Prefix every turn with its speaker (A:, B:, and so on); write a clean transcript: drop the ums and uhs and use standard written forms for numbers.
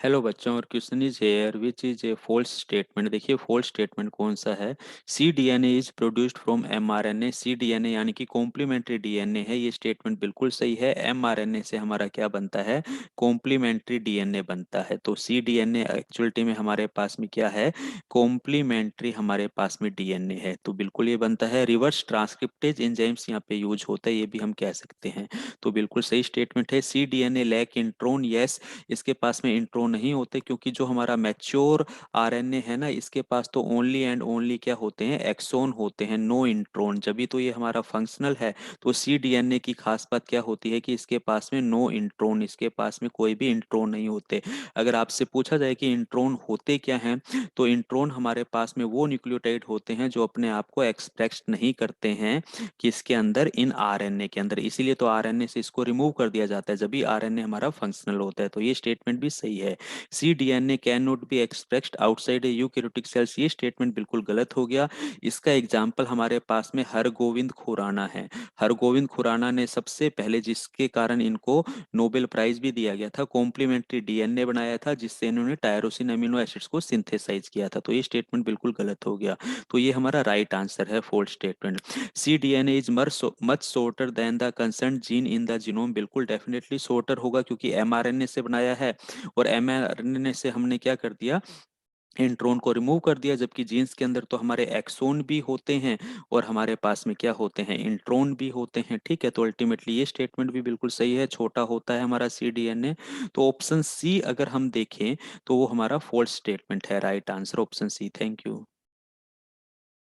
A: Hello बच्चों, और question is here which is a false statement. देखिए फॉल्स स्टेटमेंट कौन सा है। C DNA is produced from mRNA. C DNA यानी कि कॉम्प्लीमेंट्री डीएनए है। ये स्टेटमेंट बिल्कुल सही है। एमआरएनए से हमारा क्या बनता है, कॉम्प्लीमेंट्री डीएनए बनता है। तो सी डीएनए एक्चुअलिटी में हमारे पास में क्या है, कॉम्प्लीमेंट्री हमारे पास में डीएनए है। तो बिल्कुल ये बनता है। रिवर्स ट्रांसक्रिप्टेज एंजाइम्स यहाँ पे यूज होता है, ये भी हम कह सकते हैं। तो बिल्कुल सही स्टेटमेंट है। C DNA lack intron, yes इसके पास में इंट्रोन नहीं होते, क्योंकि जो हमारा मैच्योर आरएनए है ना, इसके पास तो ओनली एंड ओनली क्या होते हैं, एक्सोन होते हैं, नो इंट्रोन। जब भी तो ये हमारा फंक्शनल है। तो सी डीएनए की खास बात क्या होती है कि इसके पास में नो इंट्रोन, इसके पास में कोई भी इंट्रोन नहीं होते। अगर आपसे पूछा जाए कि इंट्रोन होते क्या हैं, तो इंट्रोन हमारे पास में वो न्यूक्लियोटाइड होते हैं जो अपने आप को एक्सप्रेस नहीं करते हैं किसके अंदर, इन आरएनए के अंदर। इसीलिए तो आरएनए से इसको रिमूव कर दिया जाता है जब भी आरएनए हमारा फंक्शनल होता है। तो ये स्टेटमेंट भी सही है। C DNA can not be expressed outside eukaryotic cells, ये स्टेटमेंट बिल्कुल गलत हो गया। इसका एग्जाम्पल हमारे पास में हरगोविंद खुराना है। हरगोविंद खुराना ने सबसे पहले, जिसके कारण इनको नोबेल प्राइज भी दिया गया था, कॉम्प्लीमेंट्री डीएनए बनाया था जिससे इन्होंने टायरोसिन अमीनो एसिड्स को सिंथेसाइज किया था। तो ये स्टेटमेंट बिल्कुल गलत हो गया। तो ये हमारा राइट आंसर है, fourth statement. C DNA is much shorter than the concern gene in the genome, बिल्कुल डेफिनेटली शॉर्टर होगा, क्योंकि एमआरएनए से बनाया है। और एमआरएनए से हमने क्या कर दिया, इंट्रोन को रिमूव कर दिया। जबकि जीन्स के अंदर तो हमारे एक्सोन भी होते हैं और हमारे पास में क्या होते हैं, इंट्रोन भी होते हैं। ठीक है, तो अल्टीमेटली ये स्टेटमेंट भी बिल्कुल सही है, छोटा होता है हमारा सी डीएनए। तो ऑप्शन सी अगर हम देखें तो वो हमारा फोर्थ स्टेटमेंट है, right answer option C. Thank you.